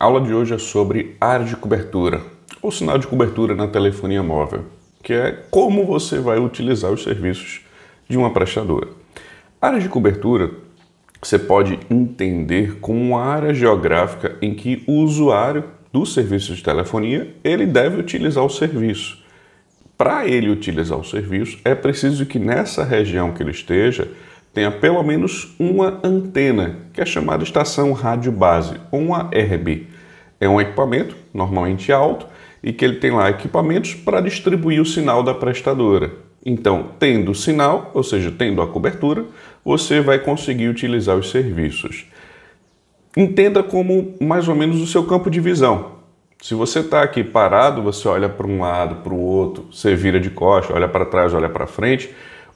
A aula de hoje é sobre área de cobertura, ou sinal de cobertura na telefonia móvel, que é como você vai utilizar os serviços de uma prestadora. Área de cobertura você pode entender como uma área geográfica em que o usuário do serviço de telefonia ele deve utilizar o serviço. Para ele utilizar o serviço, é preciso que nessa região que ele esteja tenha pelo menos uma antena, que é chamada estação rádio base, ou uma ERB. É um equipamento, normalmente alto, e que ele tem lá equipamentos para distribuir o sinal da prestadora. Então, tendo o sinal, ou seja, tendo a cobertura, você vai conseguir utilizar os serviços. Entenda como mais ou menos o seu campo de visão. Se você está aqui parado, você olha para um lado, para o outro, você vira de costas, olha para trás, olha para frente,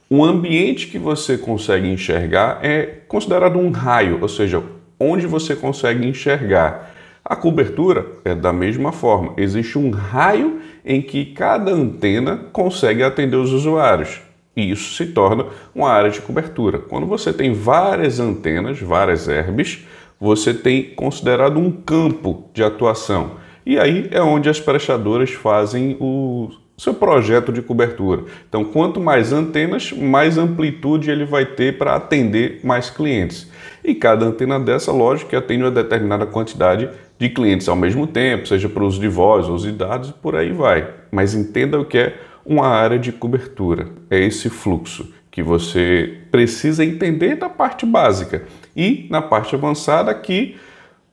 o ambiente que você consegue enxergar é considerado um raio, ou seja, onde você consegue enxergar. A cobertura é da mesma forma, existe um raio em que cada antena consegue atender os usuários. E isso se torna uma área de cobertura. Quando você tem várias antenas, várias ERBs, você tem considerado um campo de atuação. E aí é onde as prestadoras fazem o seu projeto de cobertura. Então, quanto mais antenas, mais amplitude ele vai ter para atender mais clientes. E cada antena dessa, lógico, que atende uma determinada quantidade de clientes ao mesmo tempo, seja para uso de voz ou uso de dados, e por aí vai. Mas entenda o que é uma área de cobertura. É esse fluxo que você precisa entender da parte básica. E na parte avançada que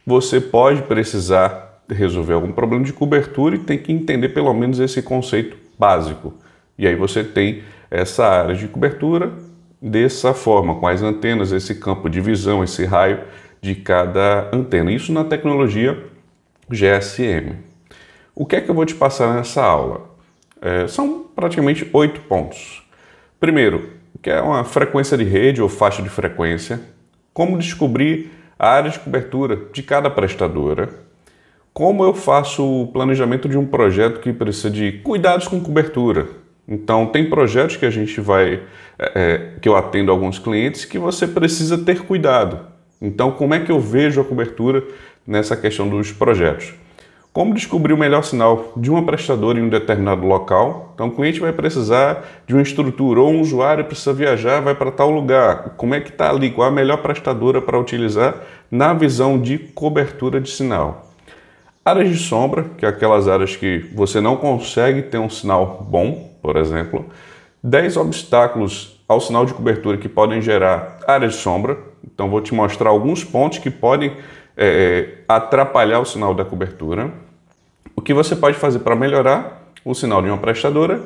você pode precisar resolver algum problema de cobertura e tem que entender pelo menos esse conceito básico. E aí você tem essa área de cobertura dessa forma, com as antenas, esse campo de visão, esse raio de cada antena. Isso na tecnologia GSM. O que é que eu vou te passar nessa aula? São praticamente 8 pontos. Primeiro, o que é uma frequência de rede ou faixa de frequência, como descobrir a área de cobertura de cada prestadora, como eu faço o planejamento de um projeto que precisa de cuidados com cobertura. Então, tem projetos que a gente que eu atendo alguns clientes que você precisa ter cuidado. Então, como é que eu vejo a cobertura nessa questão dos projetos? Como descobrir o melhor sinal de uma prestadora em um determinado local? Então, o cliente vai precisar de uma estrutura, ou um usuário precisa viajar, vai para tal lugar. Como é que está ali? Qual a melhor prestadora para utilizar na visão de cobertura de sinal? Áreas de sombra, que é aquelas áreas que você não consegue ter um sinal bom, por exemplo. 10 obstáculos ao sinal de cobertura que podem gerar áreas de sombra. Então, vou te mostrar alguns pontos que podem atrapalhar o sinal da cobertura. O que você pode fazer para melhorar o sinal de uma prestadora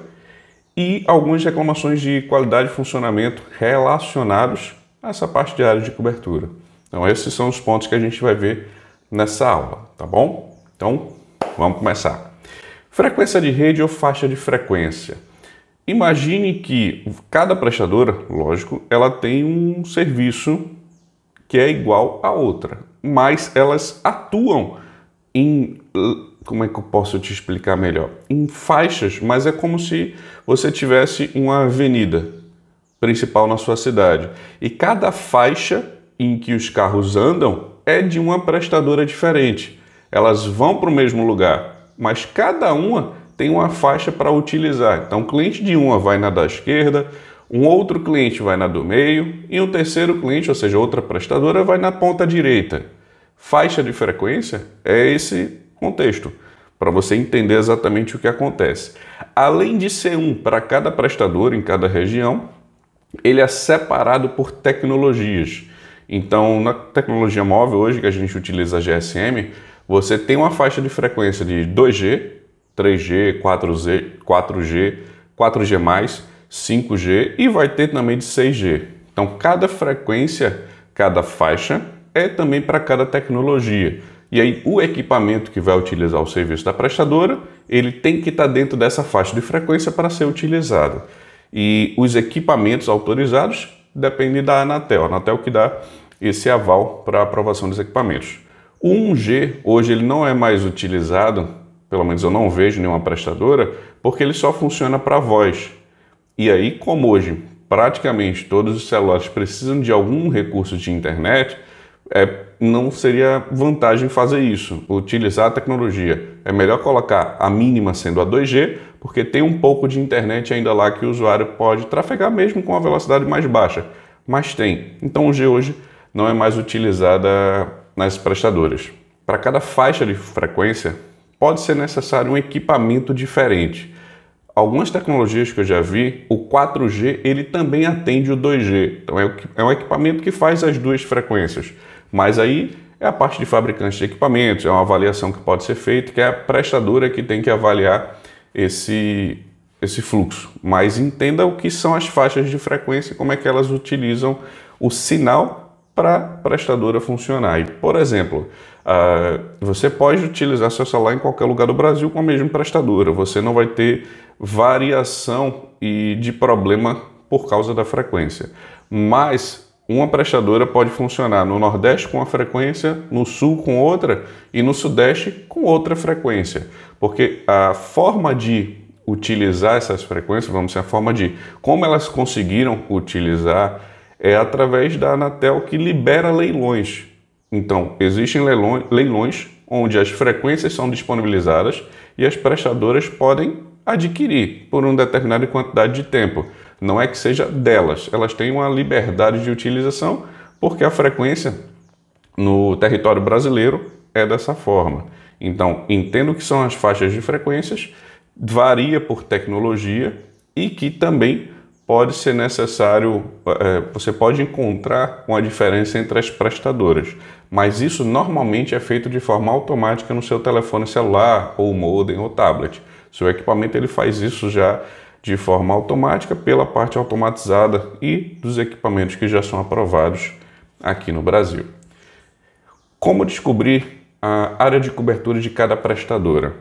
e algumas reclamações de qualidade e funcionamento relacionados a essa parte de área de cobertura. Então, esses são os pontos que a gente vai ver nessa aula, tá bom? Então, vamos começar. Frequência de rede ou faixa de frequência. Imagine que cada prestadora, lógico, ela tem um serviço que é igual a outra, mas elas atuam em, como é que eu posso te explicar melhor? Em faixas, mas é como se você tivesse uma avenida principal na sua cidade. E cada faixa em que os carros andam é de uma prestadora diferente. Elas vão para o mesmo lugar, mas cada uma tem uma faixa para utilizar. Então, o cliente de uma vai na da esquerda, um outro cliente vai na do meio e um terceiro cliente, ou seja, outra prestadora, vai na ponta direita. Faixa de frequência é esse contexto, para você entender exatamente o que acontece. Além de ser um para cada prestador em cada região, ele é separado por tecnologias. Então, na tecnologia móvel, hoje que a gente utiliza a GSM, você tem uma faixa de frequência de 2G, 3G, 4G, 4G+, 5G e vai ter também de 6G. Então, cada frequência, cada faixa é também para cada tecnologia. E aí, o equipamento que vai utilizar o serviço da prestadora, ele tem que estar dentro dessa faixa de frequência para ser utilizado. E os equipamentos autorizados dependem da Anatel. A Anatel que dá esse aval para a aprovação dos equipamentos. O 1G, hoje, ele não é mais utilizado, pelo menos eu não vejo nenhuma prestadora, porque ele só funciona para voz. E aí, como hoje praticamente todos os celulares precisam de algum recurso de internet, não seria vantagem fazer isso, utilizar a tecnologia. É melhor colocar a mínima sendo a 2G, porque tem um pouco de internet ainda lá que o usuário pode trafegar mesmo com a velocidade mais baixa, mas tem. Então o G hoje não é mais utilizada nas prestadoras. Para cada faixa de frequência, pode ser necessário um equipamento diferente. Algumas tecnologias que eu já vi, o 4G ele também atende o 2G. Então é um equipamento que faz as duas frequências. Mas aí é a parte de fabricantes de equipamentos, é uma avaliação que pode ser feita, que é a prestadora que tem que avaliar esse fluxo. Mas entenda o que são as faixas de frequência e como é que elas utilizam o sinal para a prestadora funcionar. E, por exemplo, você pode utilizar seu celular em qualquer lugar do Brasil com a mesma prestadora. Você não vai ter variação e de problema por causa da frequência. Mas uma prestadora pode funcionar no Nordeste com uma frequência, no Sul com outra e no Sudeste com outra frequência. Porque a forma de utilizar essas frequências, vamos dizer, a forma de como elas conseguiram utilizar é através da Anatel, que libera leilões. Então, existem leilões onde as frequências são disponibilizadas e as prestadoras podem adquirir por uma determinada quantidade de tempo. Não é que seja delas, elas têm uma liberdade de utilização porque a frequência no território brasileiro é dessa forma. Então, entendo o que são as faixas de frequências, varia por tecnologia e que também pode ser necessário, você pode encontrar uma diferença entre as prestadoras, mas isso normalmente é feito de forma automática no seu telefone celular, ou modem, ou tablet. Seu equipamento ele faz isso já de forma automática pela parte automatizada e dos equipamentos que já são aprovados aqui no Brasil. Como descobrir a área de cobertura de cada prestadora?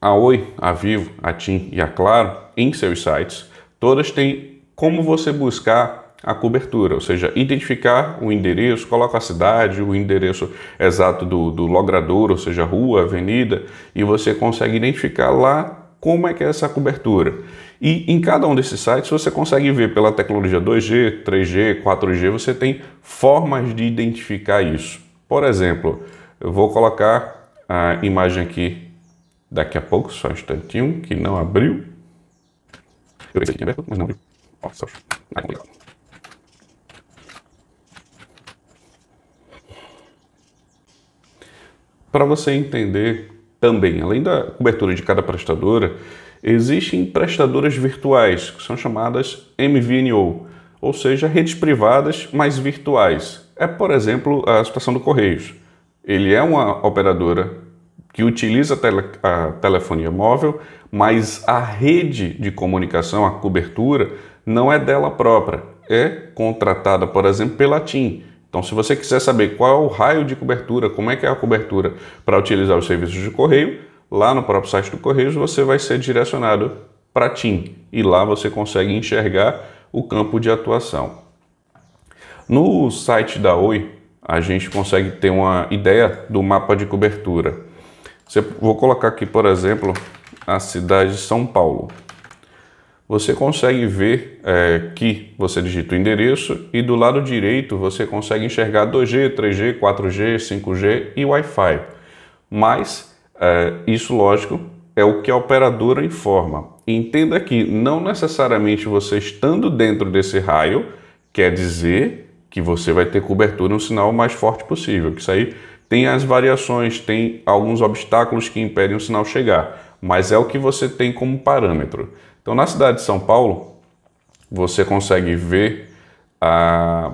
A Oi, a Vivo, a TIM e a Claro, em seus sites, todas têm como você buscar a cobertura, ou seja, identificar o endereço, coloca a cidade, o endereço exato do logrador, ou seja, rua, avenida, e você consegue identificar lá como é que é essa cobertura. E em cada um desses sites você consegue ver pela tecnologia 2G, 3G, 4G, você tem formas de identificar isso. Por exemplo, eu vou colocar a imagem aqui daqui a pouco, só um instantinho, que não abriu. Eu pensei que tinha aberto, mas não abriu. Nossa, é complicado. Para você entender também, além da cobertura de cada prestadora, existem prestadoras virtuais, que são chamadas MVNO, ou seja, redes privadas, mas virtuais. É, por exemplo, a situação do Correios. Ele é uma operadora que utiliza a telefonia móvel, mas a rede de comunicação, a cobertura, não é dela própria. É contratada, por exemplo, pela TIM. Então, se você quiser saber qual é o raio de cobertura, como é que é a cobertura para utilizar os serviços de correio, lá no próprio site do Correios você vai ser direcionado para a TIM. E lá você consegue enxergar o campo de atuação. No site da Oi, a gente consegue ter uma ideia do mapa de cobertura. Vou colocar aqui, por exemplo, a cidade de São Paulo. Você consegue ver que você digita o endereço e do lado direito você consegue enxergar 2G, 3G, 4G, 5G e Wi-Fi. Mas isso, lógico, é o que a operadora informa. Entenda que não necessariamente você estando dentro desse raio quer dizer que você vai ter cobertura no sinal mais forte possível. Isso aí tem as variações, tem alguns obstáculos que impedem o sinal chegar, mas é o que você tem como parâmetro. Então, na cidade de São Paulo, você consegue ver a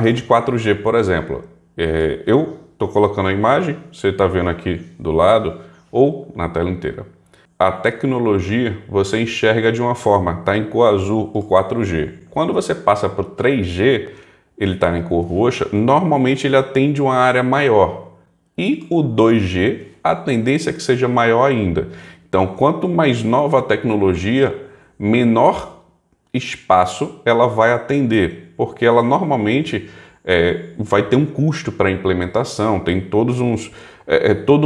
rede 4G, por exemplo. Eu estou colocando a imagem, você está vendo aqui do lado ou na tela inteira. A tecnologia você enxerga de uma forma, está em cor azul o 4G. Quando você passa para o 3G, ele está em cor roxa, normalmente ele atende uma área maior. E o 2G, a tendência é que seja maior ainda. Então, quanto mais nova a tecnologia, menor espaço ela vai atender, porque ela normalmente vai ter um custo para a implementação, tem todo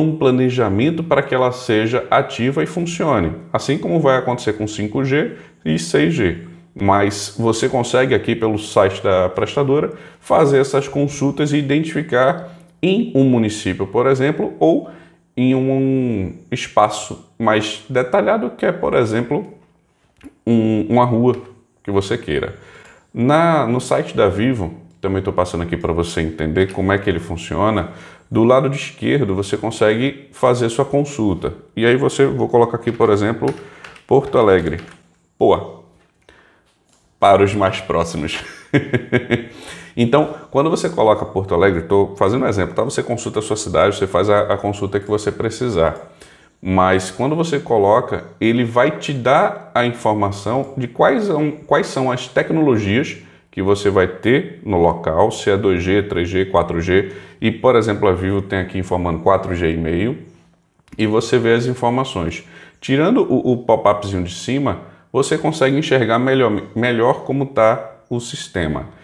um planejamento para que ela seja ativa e funcione, assim como vai acontecer com 5G e 6G. mas você consegue aqui pelo site da prestadora fazer essas consultas e identificar em um município, por exemplo, ou em um espaço mais detalhado, que é, por exemplo, uma rua que você queira. No site da Vivo, também estou passando aqui para você entender como é que ele funciona. Do lado de esquerdo você consegue fazer sua consulta. E aí vou colocar aqui, por exemplo, Porto Alegre. Pô, para os mais próximos. Então, quando você coloca Porto Alegre, estou fazendo um exemplo, tá? Você consulta a sua cidade, você faz a consulta que você precisar. Mas quando você coloca, ele vai te dar a informação de quais são as tecnologias que você vai ter no local, se é 2G, 3G, 4G. E, por exemplo, a Vivo tem aqui informando 4G e meio. E você vê as informações. Tirando o pop-upzinho de cima, você consegue enxergar melhor como está o sistema.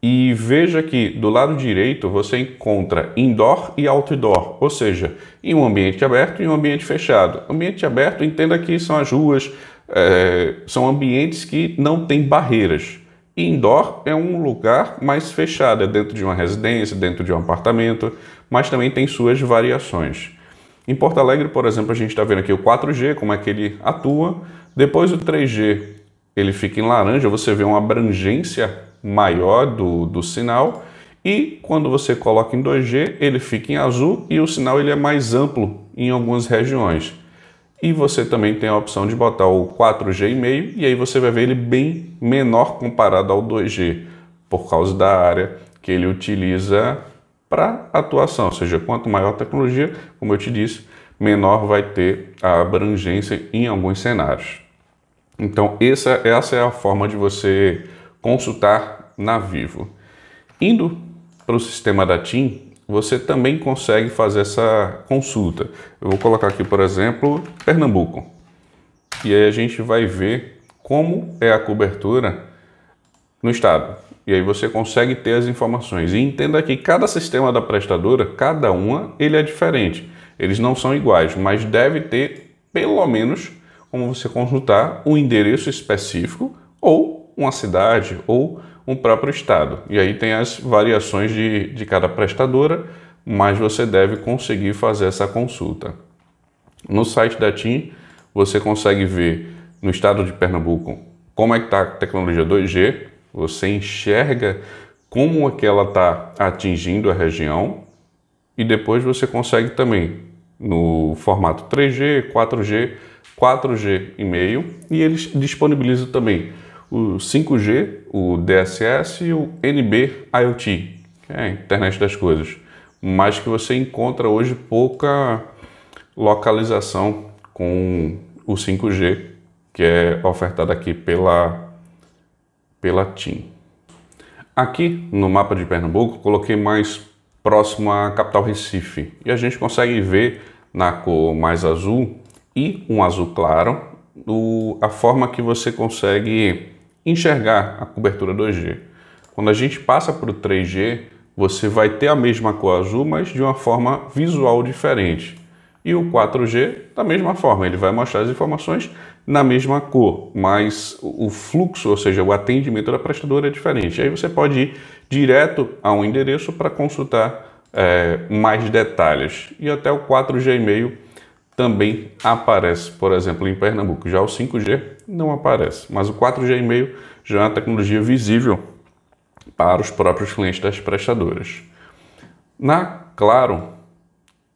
E veja que do lado direito você encontra indoor e outdoor, ou seja, em um ambiente aberto e em um ambiente fechado. Ambiente aberto, entenda que são as ruas, são ambientes que não têm barreiras. E indoor é um lugar mais fechado, é dentro de uma residência, dentro de um apartamento, mas também tem suas variações. Em Porto Alegre, por exemplo, a gente está vendo aqui o 4G, como é que ele atua. Depois o 3G, ele fica em laranja, você vê uma abrangência maior do sinal. E quando você coloca em 2G, ele fica em azul e o sinal ele é mais amplo em algumas regiões. E você também tem a opção de botar o 4G e meio, e aí você vai ver ele bem menor comparado ao 2G, por causa da área que ele utiliza para atuação, ou seja, quanto maior a tecnologia, como eu te disse, menor vai ter a abrangência em alguns cenários. Então essa é a forma de você consultar na Vivo. Indo para o sistema da TIM, você também consegue fazer essa consulta. Eu vou colocar aqui, por exemplo, Pernambuco. E aí a gente vai ver como é a cobertura no estado. E aí você consegue ter as informações. E entenda que cada sistema da prestadora, cada uma, ele é diferente. Eles não são iguais, mas deve ter, pelo menos, como você consultar um endereço específico ou uma cidade ou um próprio estado. E aí tem as variações de cada prestadora, mas você deve conseguir fazer essa consulta. No site da TIM, você consegue ver no estado de Pernambuco como é que está a tecnologia 2G, você enxerga como é que ela está atingindo a região e depois você consegue também no formato 3G, 4G, 4G e meio, e eles disponibilizam também o 5G, o DSS e o NB-IoT, que é a internet das coisas, mas que você encontra hoje pouca localização com o 5G, que é ofertado aqui pela TIM. Aqui no mapa de Pernambuco, coloquei mais próximo à capital Recife, e a gente consegue ver na cor mais azul e um azul claro a forma que você consegue enxergar a cobertura 2G. Quando a gente passa para o 3G, você vai ter a mesma cor azul, mas de uma forma visual diferente. E o 4G, da mesma forma, ele vai mostrar as informações na mesma cor, mas o fluxo, ou seja, o atendimento da prestadora é diferente. Aí você pode ir direto a um endereço para consultar mais detalhes. E até o 4G e meio também aparece, por exemplo, em Pernambuco. Já o 5G não aparece, mas o 4G e meio já é uma tecnologia visível para os próprios clientes das prestadoras. Na Claro,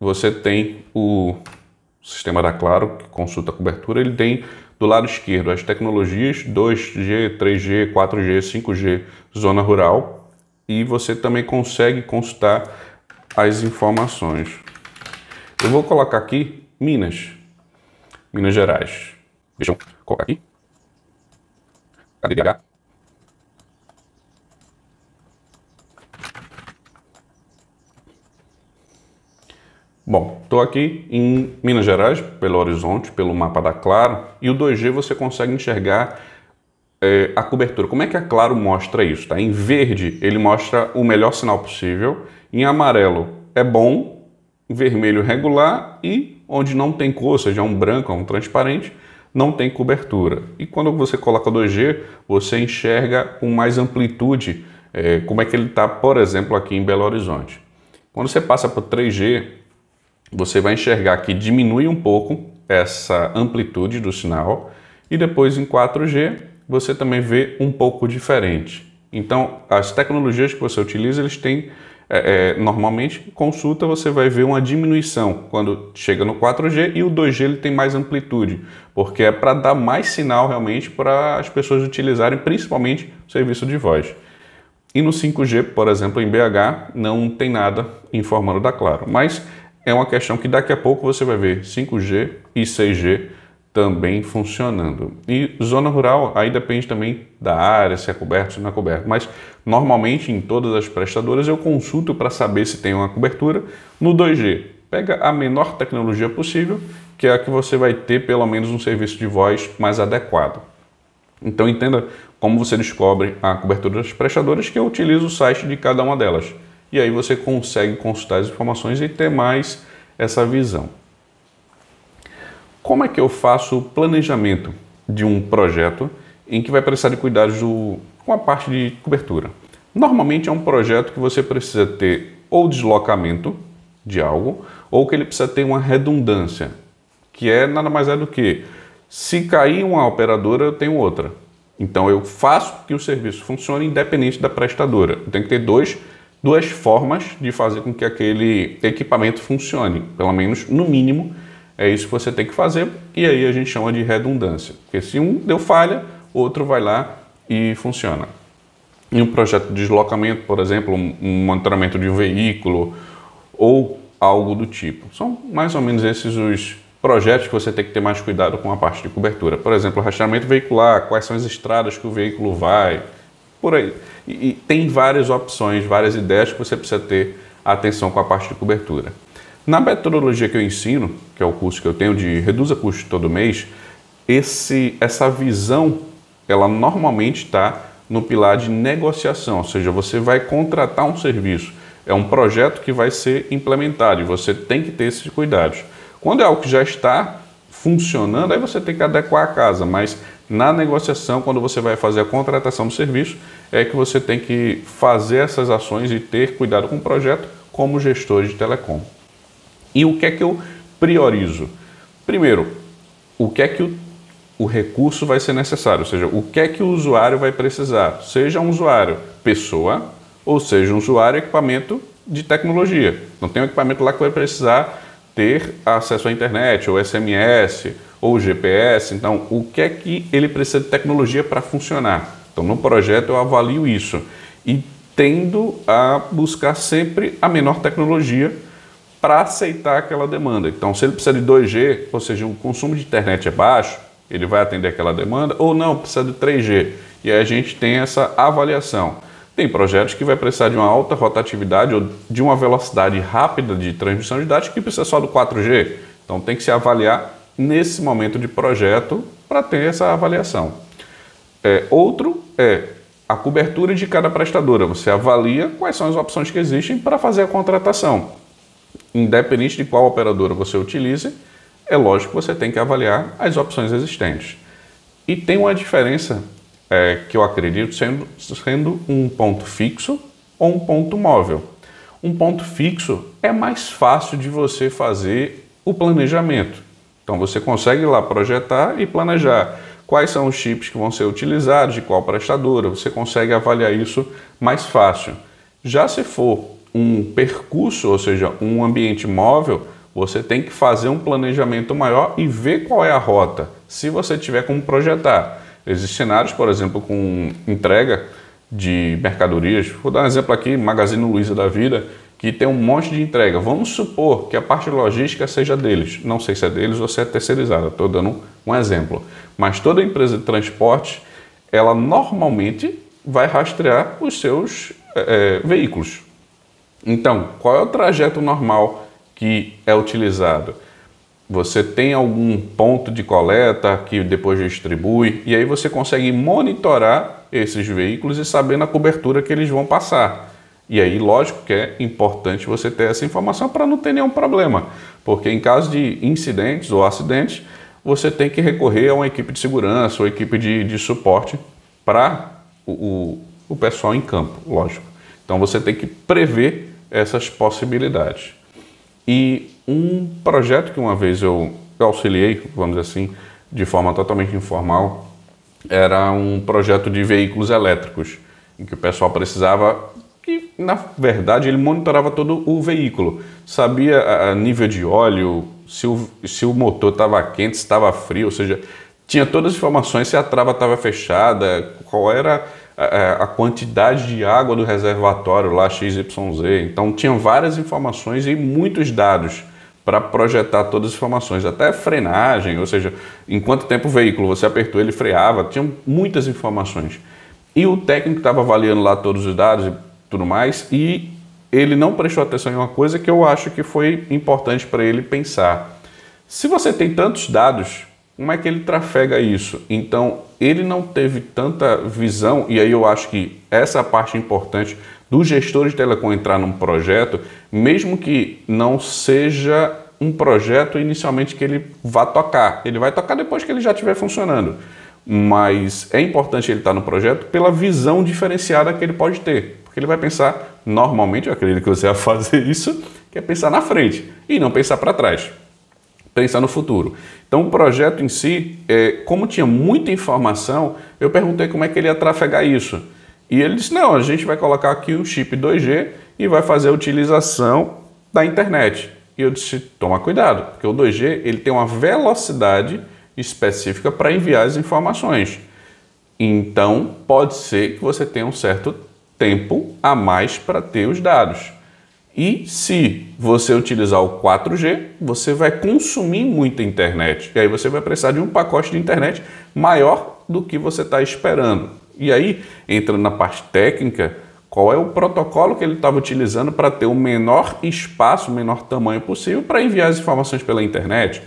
você tem o sistema da Claro, que consulta a cobertura, ele tem do lado esquerdo as tecnologias 2G, 3G, 4G, 5G, zona rural, e você também consegue consultar as informações. Eu vou colocar aqui Minas Gerais. Deixa eu colocar aqui. Cadê BH? Bom, estou aqui em Minas Gerais, pelo horizonte, pelo mapa da Claro, e o 2G você consegue enxergar a cobertura. Como é que a Claro mostra isso? Tá? Em verde, ele mostra o melhor sinal possível, em amarelo é bom, em vermelho regular e onde não tem cor, ou seja, um branco, um transparente, não tem cobertura. E quando você coloca 2G, você enxerga com mais amplitude como é que ele está, por exemplo, aqui em Belo Horizonte. Quando você passa para o 3G, você vai enxergar que diminui um pouco essa amplitude do sinal e depois em 4G você também vê um pouco diferente. Então, as tecnologias que você utiliza, eles têm, normalmente, consulta, você vai ver uma diminuição quando chega no 4G e o 2G ele tem mais amplitude, porque é para dar mais sinal realmente para as pessoas utilizarem, principalmente o serviço de voz. E no 5G, por exemplo, em BH, não tem nada informando da Claro. Mas é uma questão que daqui a pouco você vai ver 5G e 6G também funcionando. E zona rural, aí depende também da área, se é coberto, se não é coberto. Mas normalmente em todas as prestadoras eu consulto para saber se tem uma cobertura no 2G. Pega a menor tecnologia possível, que é a que você vai ter pelo menos um serviço de voz mais adequado. Então entenda como você descobre a cobertura das prestadoras, que eu utilizo o site de cada uma delas. E aí você consegue consultar as informações e ter mais essa visão. Como é que eu faço o planejamento de um projeto em que vai precisar de cuidados com a parte de cobertura? Normalmente é um projeto que você precisa ter ou deslocamento de algo, ou que ele precisa ter uma redundância, que nada mais é do que, se cair uma operadora, eu tenho outra. Então eu faço que o serviço funcione independente da prestadora. Eu tenho que ter duas formas de fazer com que aquele equipamento funcione. Pelo menos, no mínimo, é isso que você tem que fazer. E aí a gente chama de redundância. Porque se um deu falha, outro vai lá e funciona. Em um projeto de deslocamento, por exemplo, um monitoramento de um veículo ou algo do tipo. São mais ou menos esses os projetos que você tem que ter mais cuidado com a parte de cobertura. Por exemplo, rastreamento veicular, quais são as estradas que o veículo vai, por aí. E tem várias opções, várias ideias que você precisa ter atenção com a parte de cobertura. Na metodologia que eu ensino, que é o curso que eu tenho de Reduza Custo Todo Mês, essa visão, ela normalmente está no pilar de negociação, ou seja, você vai contratar um serviço. É um projeto que vai ser implementado e você tem que ter esses cuidados. Quando é algo que já está funcionando, aí você tem que adequar a casa, mas na negociação, quando você vai fazer a contratação do serviço, é que você tem que fazer essas ações e ter cuidado com o projeto como gestor de telecom. E o que é que eu priorizo? Primeiro, o que é que o recurso vai ser necessário, ou seja, o que é que o usuário vai precisar, seja um usuário pessoa ou seja um usuário equipamento de tecnologia. Não tem um equipamento lá que vai precisar ter acesso à internet, ou SMS, ou GPS. Então, o que é que ele precisa de tecnologia para funcionar? Então, no projeto eu avalio isso e tendo a buscar sempre a menor tecnologia para aceitar aquela demanda. Então, se ele precisa de 2G, ou seja, o consumo de internet é baixo, ele vai atender aquela demanda, ou não, precisa de 3G. E aí a gente tem essa avaliação. Tem projetos que vai precisar de uma alta rotatividade ou de uma velocidade rápida de transmissão de dados que precisa só do 4G. Então tem que se avaliar nesse momento de projeto para ter essa avaliação. Outro é a cobertura de cada prestadora. Você avalia quais são as opções que existem para fazer a contratação. Independente de qual operadora você utilize, é lógico que você tem que avaliar as opções existentes. E tem uma diferença que eu acredito sendo um ponto fixo ou um ponto móvel. Um ponto fixo é mais fácil de você fazer o planejamento. Então você consegue lá projetar e planejar quais são os chips que vão ser utilizados, de qual prestadora, você consegue avaliar isso mais fácil. Já se for um percurso, ou seja, um ambiente móvel, você tem que fazer um planejamento maior e ver qual é a rota, se você tiver como projetar. Existem cenários, por exemplo, com entrega de mercadorias. Vou dar um exemplo aqui, Magazine Luiza da vida, que tem um monte de entrega. Vamos supor que a parte logística seja deles. Não sei se é deles ou se é terceirizada, estou dando um exemplo. Mas toda empresa de transporte, ela normalmente vai rastrear os seus veículos. Então, qual é o trajeto normal que é utilizado? Você tem algum ponto de coleta que depois distribui e aí você consegue monitorar esses veículos e saber na cobertura que eles vão passar. E aí, lógico que é importante você ter essa informação para não ter nenhum problema, porque em caso de incidentes ou acidentes, você tem que recorrer a uma equipe de segurança ou equipe de suporte para o pessoal em campo, lógico. Então você tem que prever essas possibilidades. E um projeto que uma vez eu auxiliei, vamos dizer assim, de forma totalmente informal, era um projeto de veículos elétricos, em que o pessoal precisava, que na verdade ele monitorava todo o veículo, sabia a nível de óleo, se o motor estava quente, se estava frio, ou seja, tinha todas as informações, se a trava estava fechada, qual era a quantidade de água do reservatório lá XYZ. Então tinham várias informações e muitos dados para projetar todas as informações, até frenagem, ou seja, em quanto tempo o veículo você apertou, ele freava, tinha muitas informações. E o técnico estava avaliando lá todos os dados e tudo mais, e ele não prestou atenção em uma coisa que eu acho que foi importante para ele pensar. Se você tem tantos dados, como é que ele trafega isso? Então, ele não teve tanta visão, e aí eu acho que essa é a parte importante do gestor de telecom entrar num projeto, mesmo que não seja um projeto inicialmente que ele vá tocar. Ele vai tocar depois que ele já estiver funcionando. Mas é importante ele estar no projeto pela visão diferenciada que ele pode ter. Porque ele vai pensar, normalmente, eu acredito que você vai fazer isso, que é pensar na frente e não pensar para trás. Pensar no futuro. Então o projeto em si, como tinha muita informação, eu perguntei como é que ele ia trafegar isso. E ele disse, não, a gente vai colocar aqui um chip 2G e vai fazer a utilização da internet. E eu disse, toma cuidado, porque o 2G ele tem uma velocidade específica para enviar as informações. Então pode ser que você tenha um certo tempo a mais para ter os dados. E se você utilizar o 4G, você vai consumir muita internet. E aí você vai precisar de um pacote de internet maior do que você está esperando. E aí, entrando na parte técnica, qual é o protocolo que ele estava utilizando para ter o menor espaço, o menor tamanho possível para enviar as informações pela internet?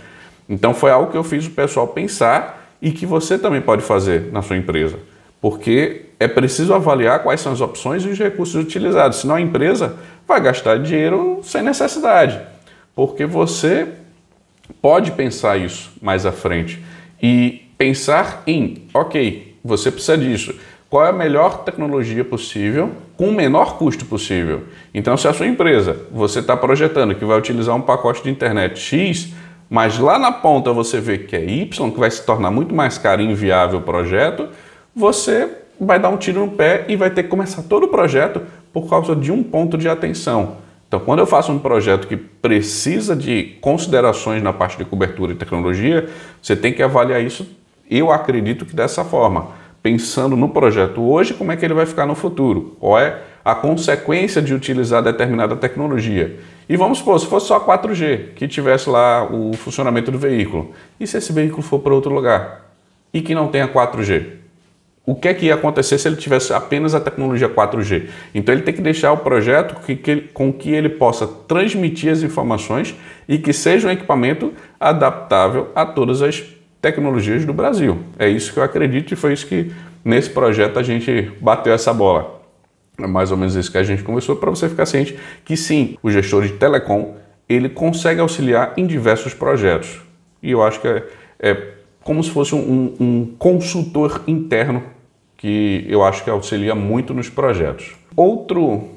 Então foi algo que eu fiz o pessoal pensar e que você também pode fazer na sua empresa. Porque é preciso avaliar quais são as opções e os recursos utilizados, senão a empresa vai gastar dinheiro sem necessidade. Porque você pode pensar isso mais à frente e pensar em, ok, você precisa disso, qual é a melhor tecnologia possível com o menor custo possível. Então, se a sua empresa, você está projetando que vai utilizar um pacote de internet X, mas lá na ponta você vê que é Y, que vai se tornar muito mais caro e inviável o projeto, você vai dar um tiro no pé e vai ter que começar todo o projeto por causa de um ponto de atenção. Então, quando eu faço um projeto que precisa de considerações na parte de cobertura e tecnologia, você tem que avaliar isso, eu acredito que dessa forma, pensando no projeto hoje, como é que ele vai ficar no futuro, qual é a consequência de utilizar determinada tecnologia. E vamos supor, se fosse só 4G, que tivesse lá o funcionamento do veículo, e se esse veículo for para outro lugar e que não tenha 4G? O que é que ia acontecer se ele tivesse apenas a tecnologia 4G? Então ele tem que deixar o projeto com que ele possa transmitir as informações e que seja um equipamento adaptável a todas as tecnologias do Brasil. É isso que eu acredito e foi isso que nesse projeto a gente bateu essa bola. É mais ou menos isso que a gente conversou para você ficar ciente que sim, o gestor de telecom ele consegue auxiliar em diversos projetos. E eu acho que é como se fosse um consultor interno que eu acho que auxilia muito nos projetos. Outro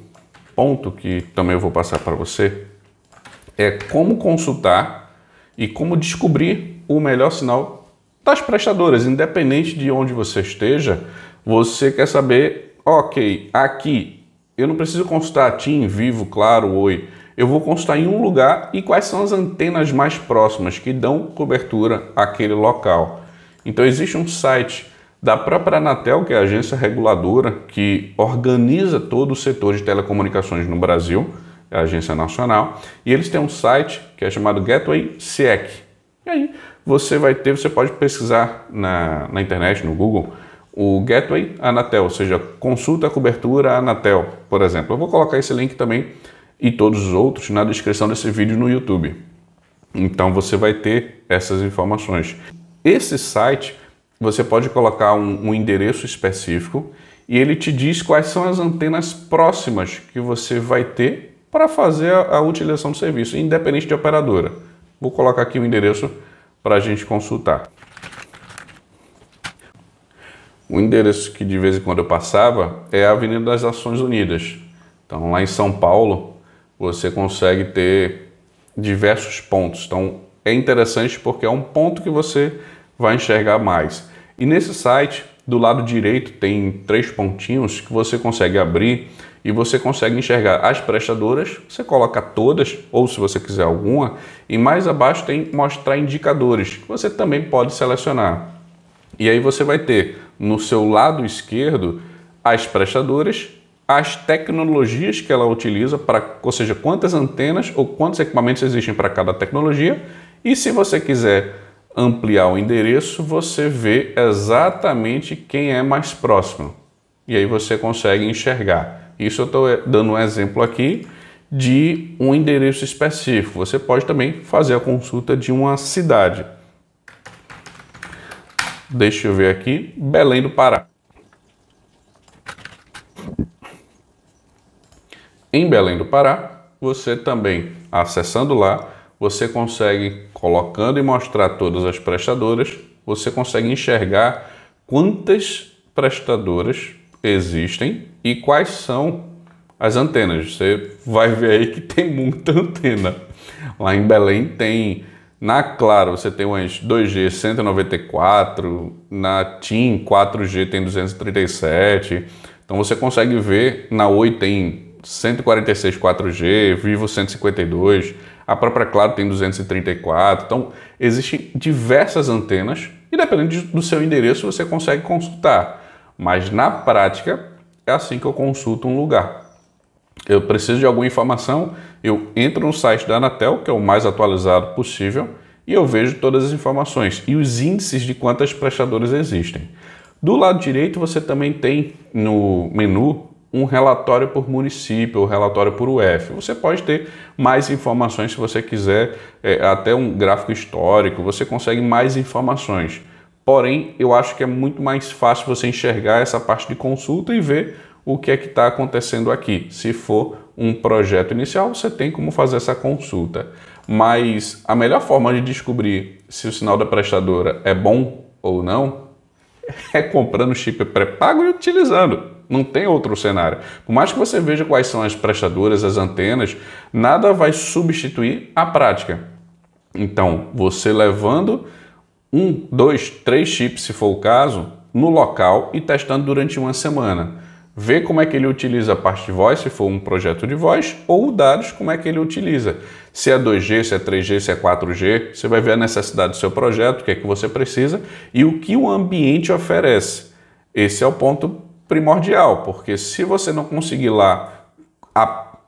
ponto que também eu vou passar para você é como consultar e como descobrir o melhor sinal das prestadoras. Independente de onde você esteja, você quer saber, ok, aqui eu não preciso consultar a TIM, Vivo, Claro, Oi. Eu vou consultar em um lugar e quais são as antenas mais próximas que dão cobertura àquele local. Então existe um site da própria Anatel, que é a agência reguladora que organiza todo o setor de telecomunicações no Brasil, é a agência nacional, e eles têm um site que é chamado Gateway SEC. E aí você pode pesquisar na internet, no Google, o Gateway Anatel, ou seja, consulta a cobertura Anatel, por exemplo. Eu vou colocar esse link também e todos os outros na descrição desse vídeo no YouTube. Então você vai ter essas informações. Esse site, você pode colocar um endereço específico e ele te diz quais são as antenas próximas que você vai ter para fazer a utilização do serviço, independente de operadora. Vou colocar aqui o endereço para a gente consultar. O endereço que de vez em quando eu passava é a Avenida das Nações Unidas. Então, lá em São Paulo, você consegue ter diversos pontos. Então, é interessante porque é um ponto que você vai enxergar mais. E nesse site, do lado direito, tem 3 pontinhos que você consegue abrir e você consegue enxergar as prestadoras. Você coloca todas, ou se você quiser alguma, e mais abaixo tem mostrar indicadores, que você também pode selecionar. E aí você vai ter no seu lado esquerdo as prestadoras, as tecnologias que ela utiliza, ou seja, quantas antenas ou quantos equipamentos existem para cada tecnologia. E se você quiser ampliar o endereço, você vê exatamente quem é mais próximo. E aí você consegue enxergar. Isso eu estou dando um exemplo aqui de um endereço específico. Você pode também fazer a consulta de uma cidade. Deixa eu ver aqui, Belém do Pará. Em Belém do Pará, você também, acessando lá, você consegue, colocando e mostrar todas as prestadoras, você consegue enxergar quantas prestadoras existem e quais são as antenas. Você vai ver aí que tem muita antena. Lá em Belém tem... Na Claro você tem umas 2G 194, na TIM 4G tem 237, então você consegue ver, na Oi tem 146 4G, Vivo 152, a própria Claro tem 234, então existem diversas antenas e dependendo do seu endereço você consegue consultar, mas na prática é assim que eu consulto um lugar. Eu preciso de alguma informação, eu entro no site da Anatel, que é o mais atualizado possível, e eu vejo todas as informações e os índices de quantas prestadoras existem. Do lado direito você também tem no menu um relatório por município ou relatório por UF. Você pode ter mais informações se você quiser, até um gráfico histórico, você consegue mais informações. Porém, eu acho que é muito mais fácil você enxergar essa parte de consulta e ver o que é que está acontecendo aqui. Se for um projeto inicial, você tem como fazer essa consulta. Mas a melhor forma de descobrir se o sinal da prestadora é bom ou não é comprando chip pré-pago e utilizando. Não tem outro cenário. Por mais que você veja quais são as prestadoras, as antenas, nada vai substituir a prática. Então, você levando 1, 2, 3 chips, se for o caso, no local e testando durante uma semana. Ver como é que ele utiliza a parte de voz, se for um projeto de voz, ou dados, como é que ele utiliza. Se é 2G, se é 3G, se é 4G, você vai ver a necessidade do seu projeto, o que é que você precisa e o que o ambiente oferece. Esse é o ponto primordial, porque se você não conseguir lá,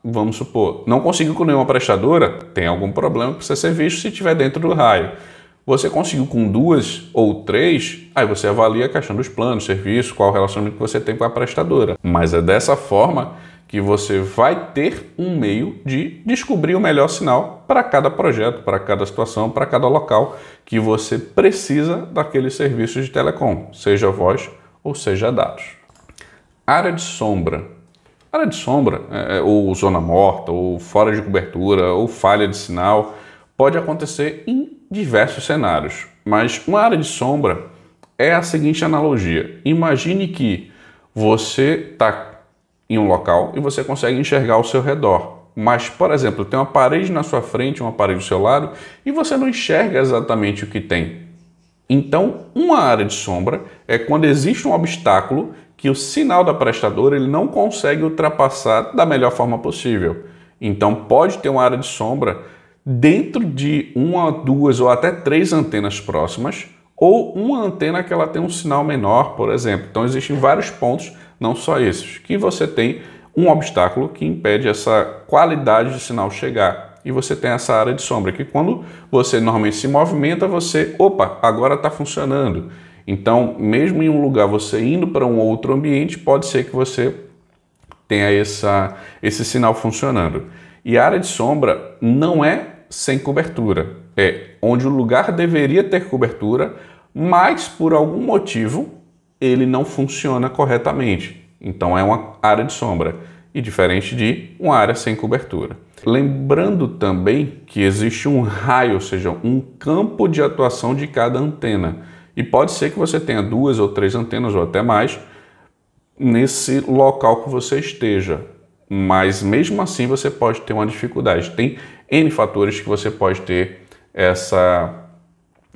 vamos supor, não conseguiu com nenhuma prestadora, tem algum problema que precisa ser visto se estiver dentro do raio. Você conseguiu com 2 ou 3, aí você avalia a questão dos planos, serviços, qual o relacionamento que você tem com a prestadora. Mas é dessa forma que você vai ter um meio de descobrir o melhor sinal para cada projeto, para cada situação, para cada local que você precisa daqueles serviços de telecom, seja voz ou seja dados. Área de sombra. Área de sombra, ou zona morta, ou fora de cobertura, ou falha de sinal, pode acontecer em diversos cenários, mas uma área de sombra é a seguinte analogia. Imagine que você está em um local e você consegue enxergar ao seu redor, mas, por exemplo, tem uma parede na sua frente, uma parede do seu lado e você não enxerga exatamente o que tem. Então, uma área de sombra é quando existe um obstáculo que o sinal da prestadora ele não consegue ultrapassar da melhor forma possível. Então, pode ter uma área de sombra dentro de 1, 2 ou até 3 antenas próximas, ou uma antena que ela tem um sinal menor, por exemplo. Então existem vários pontos, não só esses, que você tem um obstáculo que impede essa qualidade de sinal chegar. E você tem essa área de sombra, que quando você normalmente se movimenta, opa, agora está funcionando. Então, mesmo em um lugar, você indo para um outro ambiente, pode ser que você tenha esse sinal funcionando. E a área de sombra não é sem cobertura. É onde o lugar deveria ter cobertura, mas por algum motivo ele não funciona corretamente. Então é uma área de sombra, e diferente de uma área sem cobertura. Lembrando também que existe um raio, ou seja, um campo de atuação de cada antena. E pode ser que você tenha 2 ou 3 antenas ou até mais nesse local que você esteja. Mas mesmo assim você pode ter uma dificuldade. Tem N fatores que você pode ter essa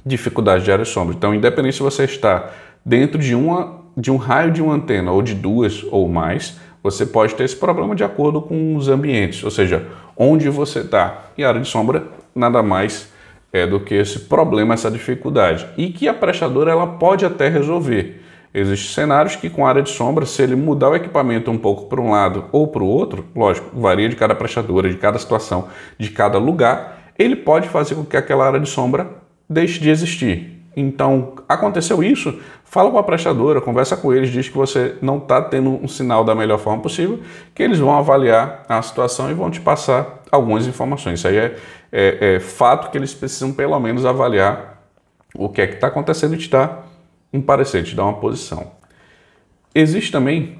dificuldade de área de sombra. Então, independente se você está dentro de um raio de uma antena ou de 2 ou mais, você pode ter esse problema de acordo com os ambientes, ou seja, onde você está. E a área de sombra nada mais é do que esse problema, essa dificuldade. E que a prestadora ela pode até resolver. Existem cenários que com a área de sombra, se ele mudar o equipamento um pouco para um lado ou para o outro, lógico, varia de cada prestadora, de cada situação, de cada lugar, ele pode fazer com que aquela área de sombra deixe de existir. Então, aconteceu isso, fala com a prestadora, conversa com eles, diz que você não está tendo um sinal da melhor forma possível, que eles vão avaliar a situação e vão te passar algumas informações. Isso aí é fato que eles precisam pelo menos avaliar o que é que está acontecendo e te dar um parecer, te dar uma posição. Existe também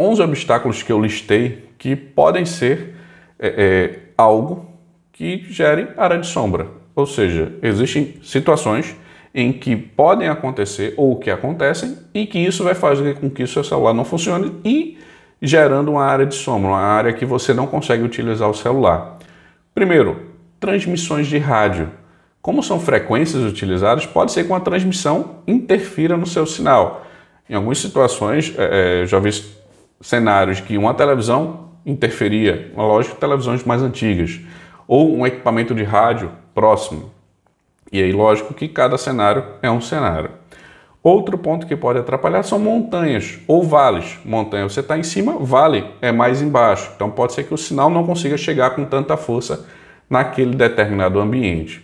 11 obstáculos que eu listei que podem ser algo que gere área de sombra. Ou seja, existem situações em que podem acontecer ou que acontecem e que isso vai fazer com que o seu celular não funcione e gerando uma área de sombra, uma área que você não consegue utilizar o celular. Primeiro, transmissões de rádio. Como são frequências utilizadas, pode ser que uma transmissão interfira no seu sinal. Em algumas situações, já vi cenários que uma televisão interferia, lógico, televisões mais antigas, ou um equipamento de rádio próximo. E aí, lógico que cada cenário é um cenário. Outro ponto que pode atrapalhar são montanhas ou vales. Montanha você está em cima, vale é mais embaixo. Então pode ser que o sinal não consiga chegar com tanta força naquele determinado ambiente.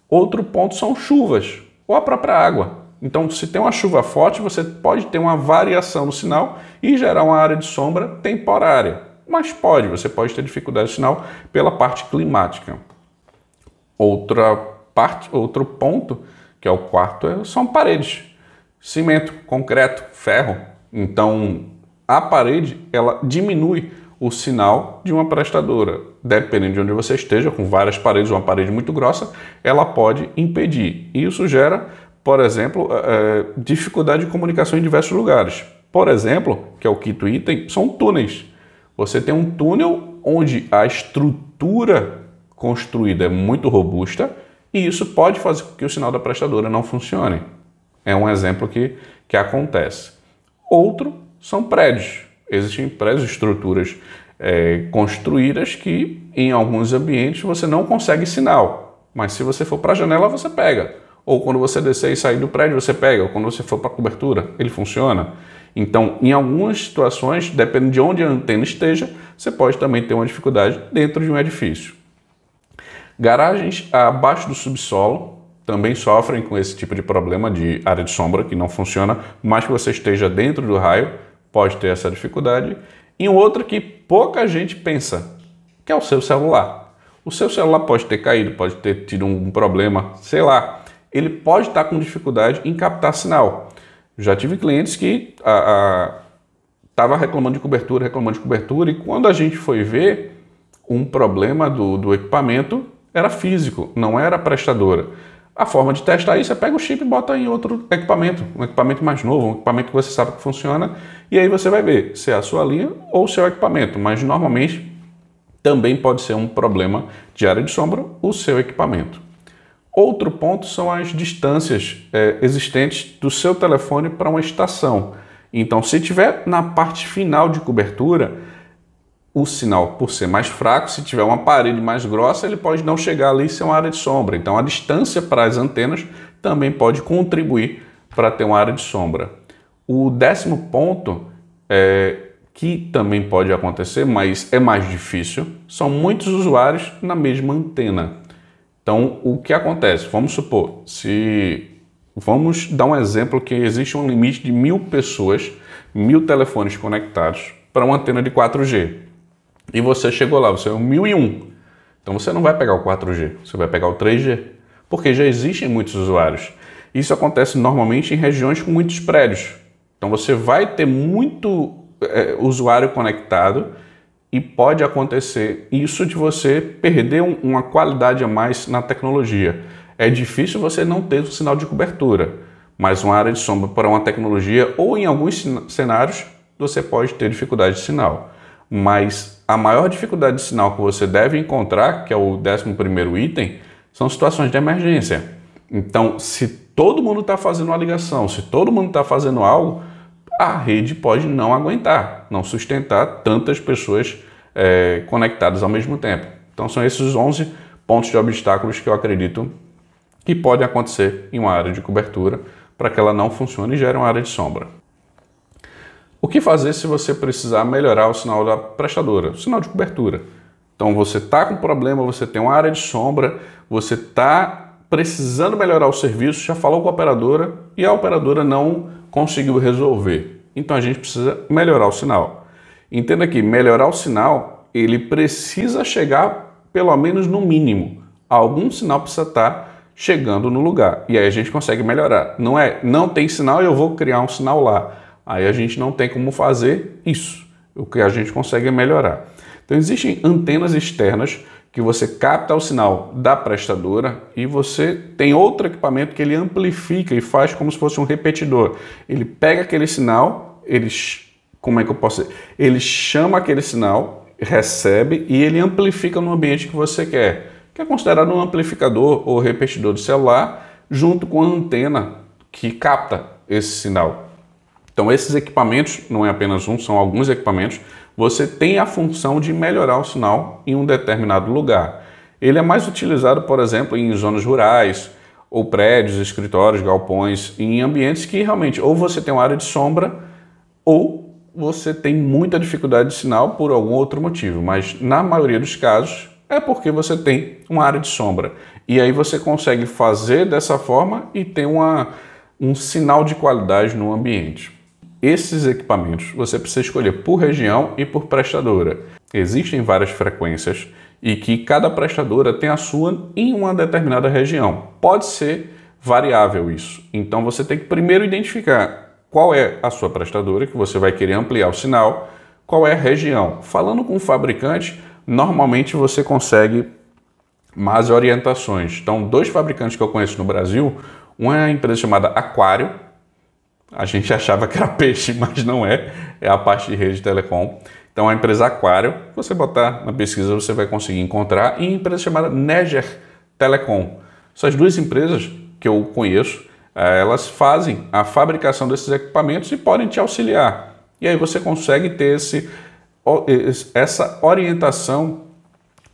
Outro ponto são chuvas ou a própria água. Então, se tem uma chuva forte, você pode ter uma variação no sinal e gerar uma área de sombra temporária. Mas você pode ter dificuldade de sinal pela parte climática. Outro ponto, que é o quarto, são paredes. Cimento, concreto, ferro. Então, a parede, ela diminui o sinal de uma prestadora. Dependendo de onde você esteja, com várias paredes, uma parede muito grossa, ela pode impedir. Isso gera, por exemplo, dificuldade de comunicação em diversos lugares. Por exemplo, que é o quinto item, são túneis. Você tem um túnel onde a estrutura construída é muito robusta e isso pode fazer com que o sinal da prestadora não funcione. É um exemplo que acontece. Outro são prédios. Existem prédios, estruturas construídas que em alguns ambientes você não consegue sinal, mas se você for para a janela você pega. Ou quando você descer e sair do prédio você pega, ou quando você for para a cobertura ele funciona. Então, em algumas situações, dependendo de onde a antena esteja, você pode também ter uma dificuldade dentro de um edifício. Garagens abaixo do subsolo também sofrem com esse tipo de problema de área de sombra que não funciona, mas que você esteja dentro do raio, pode ter essa dificuldade. E um outro que pouca gente pensa, que é o seu celular. O seu celular pode ter caído, pode ter tido um problema, sei lá. Ele pode estar com dificuldade em captar sinal. Já tive clientes que estavam reclamando de cobertura, e quando a gente foi ver, um problema do equipamento era físico, não era prestadora. A forma de testar isso é pega o chip e bota em outro equipamento, um equipamento mais novo, um equipamento que você sabe que funciona, e aí você vai ver se é a sua linha ou o seu equipamento, mas normalmente também pode ser um problema de área de sombra o seu equipamento. Outro ponto são as distâncias existentes do seu telefone para uma estação. Então, se tiver na parte final de cobertura, o sinal, por ser mais fraco, se tiver uma parede mais grossa, ele pode não chegar ali e ser uma área de sombra. Então, a distância para as antenas também pode contribuir para ter uma área de sombra. O 10º ponto, que também pode acontecer, mas é mais difícil, são muitos usuários na mesma antena. Então, o que acontece? Vamos supor, vamos dar um exemplo que existe um limite de 1000 pessoas, 1000 telefones conectados para uma antena de 4G. E você chegou lá, você é o 1001. Então você não vai pegar o 4G, você vai pegar o 3G, porque já existem muitos usuários. Isso acontece normalmente em regiões com muitos prédios. Então você vai ter muito usuário conectado e pode acontecer isso de você perder uma qualidade a mais na tecnologia. É difícil você não ter um sinal de cobertura, mas uma área de sombra para uma tecnologia ou em alguns cenários você pode ter dificuldade de sinal. Mas a maior dificuldade de sinal que você deve encontrar, que é o 11º item, são situações de emergência. Então, se todo mundo está fazendo uma ligação, se todo mundo está fazendo algo, a rede pode não aguentar, não sustentar tantas pessoas conectadas ao mesmo tempo. Então, são esses 11 pontos de obstáculos que eu acredito que podem acontecer em uma área de cobertura para que ela não funcione e gere uma área de sombra. O que fazer se você precisar melhorar o sinal da prestadora, o sinal de cobertura? Então você está com problema, você tem uma área de sombra, você está precisando melhorar o serviço, já falou com a operadora e a operadora não conseguiu resolver. Então a gente precisa melhorar o sinal. Entenda que melhorar o sinal, ele precisa chegar pelo menos no mínimo. Algum sinal precisa estar chegando no lugar. E aí a gente consegue melhorar. Não tem sinal e eu vou criar um sinal lá. Aí a gente não tem como fazer isso. O que a gente consegue é melhorar. Então existem antenas externas que você capta o sinal da prestadora e você tem outro equipamento que ele amplifica e faz como se fosse um repetidor. Ele pega aquele sinal, ele chama aquele sinal, recebe e ele amplifica no ambiente que você quer, que é considerado um amplificador ou repetidor de celular, junto com a antena que capta esse sinal. Então esses equipamentos, não é apenas um, são alguns equipamentos, você tem a função de melhorar o sinal em um determinado lugar. Ele é mais utilizado, por exemplo, em zonas rurais, ou prédios, escritórios, galpões, em ambientes que realmente ou você tem uma área de sombra ou você tem muita dificuldade de sinal por algum outro motivo, mas na maioria dos casos é porque você tem uma área de sombra. E aí você consegue fazer dessa forma e ter um sinal de qualidade no ambiente. Esses equipamentos você precisa escolher por região e por prestadora. Existem várias frequências e que cada prestadora tem a sua em uma determinada região. Pode ser variável isso. Então você tem que primeiro identificar qual é a sua prestadora, que você vai querer ampliar o sinal, qual é a região. Falando com o fabricante, normalmente você consegue mais orientações. Então, 2 fabricantes que eu conheço no Brasil, uma é a empresa chamada Aquário. A gente achava que era peixe, mas não é. É a parte de rede de telecom. Então, a empresa Aquário, você botar na pesquisa, você vai conseguir encontrar. E a empresa chamada Neger Telecom. Essas 2 empresas que eu conheço, elas fazem a fabricação desses equipamentos e podem te auxiliar. E aí você consegue ter essa orientação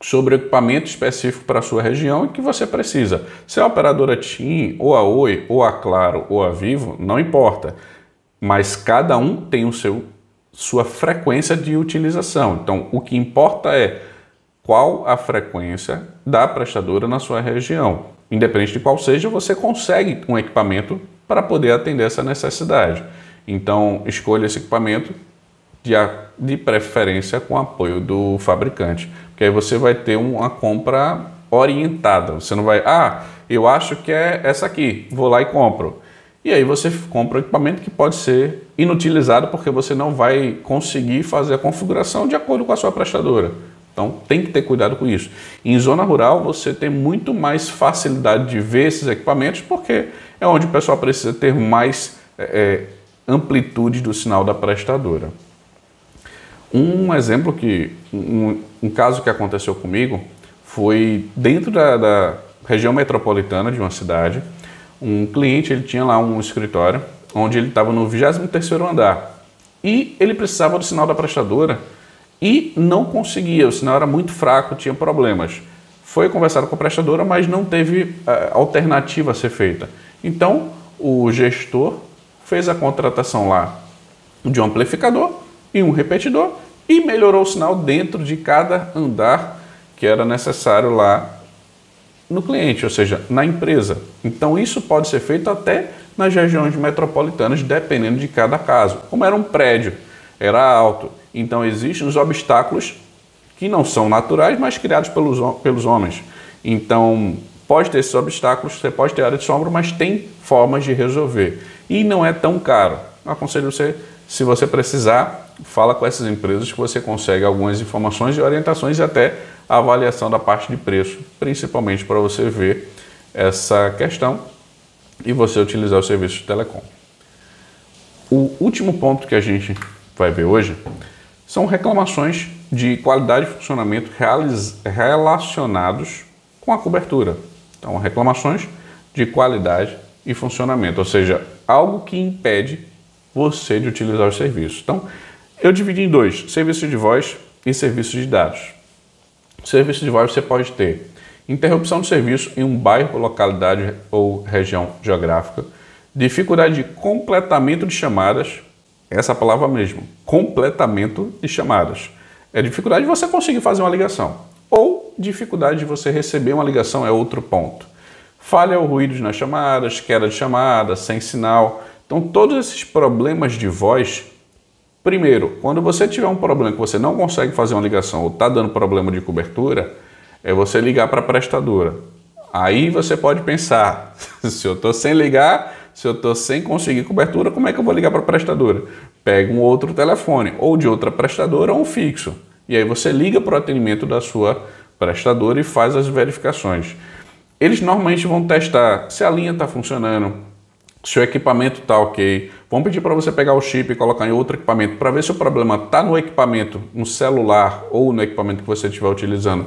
sobre o equipamento específico para a sua região e que você precisa. Se é a operadora TIM, ou a Oi, ou a Claro, ou a Vivo, não importa. Mas cada um tem sua frequência de utilização. Então, o que importa é qual a frequência da prestadora na sua região. Independente de qual seja, você consegue um equipamento para poder atender essa necessidade. Então, escolha esse equipamento de preferência com apoio do fabricante, porque aí você vai ter uma compra orientada. Você não vai, eu acho que é essa aqui, vou lá e compro. E aí você compra um equipamento que pode ser inutilizado porque você não vai conseguir fazer a configuração de acordo com a sua prestadora. Então tem que ter cuidado com isso. Em zona rural você tem muito mais facilidade de ver esses equipamentos porque é onde o pessoal precisa ter mais amplitude do sinal da prestadora. Um exemplo um caso que aconteceu comigo foi dentro da região metropolitana de uma cidade. Um cliente, ele tinha lá um escritório onde ele estava no 23º andar e ele precisava do sinal da prestadora e não conseguia, o sinal era muito fraco, tinha problemas. Foi conversar com a prestadora, mas não teve alternativa a ser feita. Então o gestor fez a contratação lá de um amplificador e um repetidor e melhorou o sinal dentro de cada andar que era necessário lá no cliente, ou seja, na empresa. Então isso pode ser feito até nas regiões metropolitanas, dependendo de cada caso. Como era um prédio, era alto, então existem os obstáculos que não são naturais, mas criados pelos homens. Então pode ter esses obstáculos, você pode ter área de sombra, mas tem formas de resolver. E não é tão caro. Eu aconselho você Se você precisar, fala com essas empresas que você consegue algumas informações e orientações e até a avaliação da parte de preço, principalmente para você ver essa questão e você utilizar o serviço de telecom. O último ponto que a gente vai ver hoje são reclamações de qualidade e funcionamento relacionados com a cobertura. Então, reclamações de qualidade e funcionamento, ou seja, algo que impede você de utilizar os serviços. Então, eu dividi em dois, serviços de voz e serviços de dados. Serviço de voz você pode ter interrupção do serviço em um bairro, localidade ou região geográfica, dificuldade de completamento de chamadas, essa palavra mesmo, completamento de chamadas. É dificuldade de você conseguir fazer uma ligação, ou dificuldade de você receber uma ligação é outro ponto. Falha ou ruídos nas chamadas, queda de chamada, sem sinal. Então, todos esses problemas de voz, primeiro, quando você tiver um problema que você não consegue fazer uma ligação ou está dando problema de cobertura, é você ligar para a prestadora. Aí você pode pensar, se eu estou sem ligar, se eu estou sem conseguir cobertura, como é que eu vou ligar para a prestadora? Pega um outro telefone, ou de outra prestadora ou um fixo. E aí você liga para o atendimento da sua prestadora e faz as verificações. Eles normalmente vão testar se a linha está funcionando, se o equipamento está ok. Vão pedir para você pegar o chip e colocar em outro equipamento para ver se o problema está no equipamento, no celular ou no equipamento que você estiver utilizando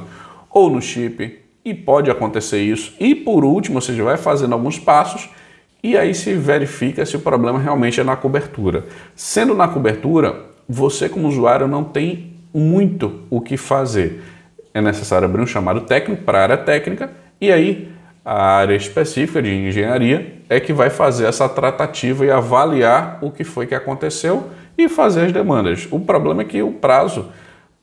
ou no chip. E pode acontecer isso. E por último, você já vai fazendo alguns passos e aí se verifica se o problema realmente é na cobertura. Sendo na cobertura, você como usuário não tem muito o que fazer. É necessário abrir um chamado técnico para a área técnica e aí a área específica de engenharia é que vai fazer essa tratativa e avaliar o que foi que aconteceu e fazer as demandas. O problema é que o prazo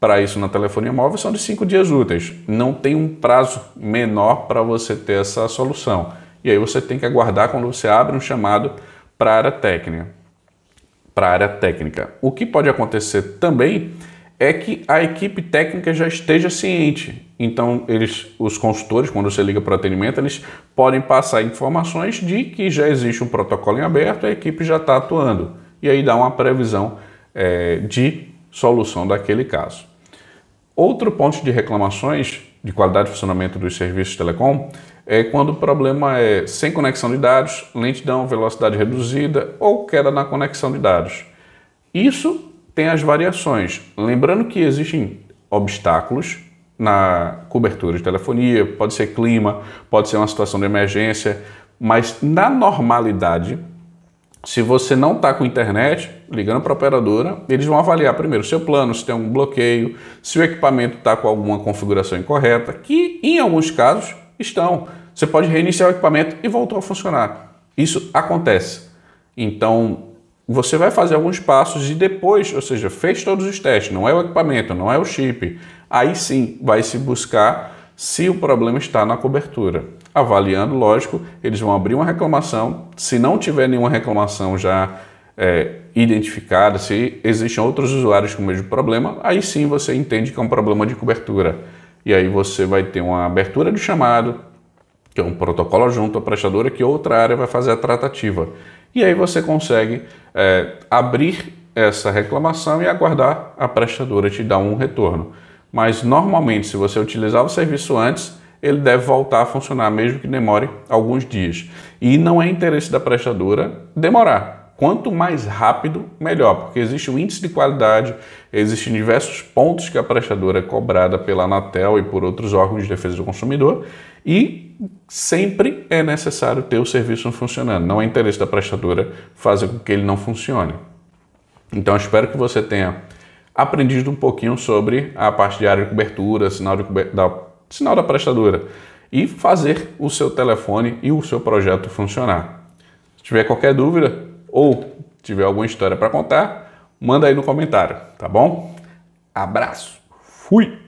para isso na telefonia móvel são de 5 dias úteis. Não tem um prazo menor para você ter essa solução. E aí você tem que aguardar quando você abre um chamado para a área técnica. O que pode acontecer também é que a equipe técnica já esteja ciente. Então, os consultores, quando você liga para o atendimento, eles podem passar informações de que já existe um protocolo em aberto e a equipe já está atuando. E aí dá uma previsão de solução daquele caso. Outro ponto de reclamações de qualidade de funcionamento dos serviços de telecom é quando o problema é sem conexão de dados, lentidão, velocidade reduzida ou queda na conexão de dados. Isso tem as variações. Lembrando que existem obstáculos na cobertura de telefonia, pode ser clima, pode ser uma situação de emergência, mas na normalidade, se você não está com internet, ligando para a operadora, eles vão avaliar primeiro o seu plano, se tem algum bloqueio, se o equipamento está com alguma configuração incorreta, que em alguns casos estão. Você pode reiniciar o equipamento e voltou a funcionar. Isso acontece. Então, você vai fazer alguns passos e depois, ou seja, fez todos os testes, não é o equipamento, não é o chip, aí sim vai se buscar se o problema está na cobertura. Avaliando, lógico, eles vão abrir uma reclamação. Se não tiver nenhuma reclamação já identificada, se existem outros usuários com o mesmo problema, aí sim você entende que é um problema de cobertura. E aí você vai ter uma abertura de chamado, que é um protocolo junto à prestadora, que outra área vai fazer a tratativa. E aí você consegue abrir essa reclamação e aguardar a prestadora te dar um retorno. Mas normalmente, se você utilizar o serviço antes, ele deve voltar a funcionar, mesmo que demore alguns dias. E não é interesse da prestadora demorar. Quanto mais rápido, melhor, porque existe um índice de qualidade, existem diversos pontos que a prestadora é cobrada pela Anatel e por outros órgãos de defesa do consumidor e sempre é necessário ter o serviço funcionando. Não é interesse da prestadora fazer com que ele não funcione. Então, eu espero que você tenha aprendido um pouquinho sobre a parte de área de cobertura, sinal da prestadora e fazer o seu telefone e o seu projeto funcionar. Se tiver qualquer dúvida ou tiver alguma história para contar, manda aí no comentário, tá bom? Abraço, fui!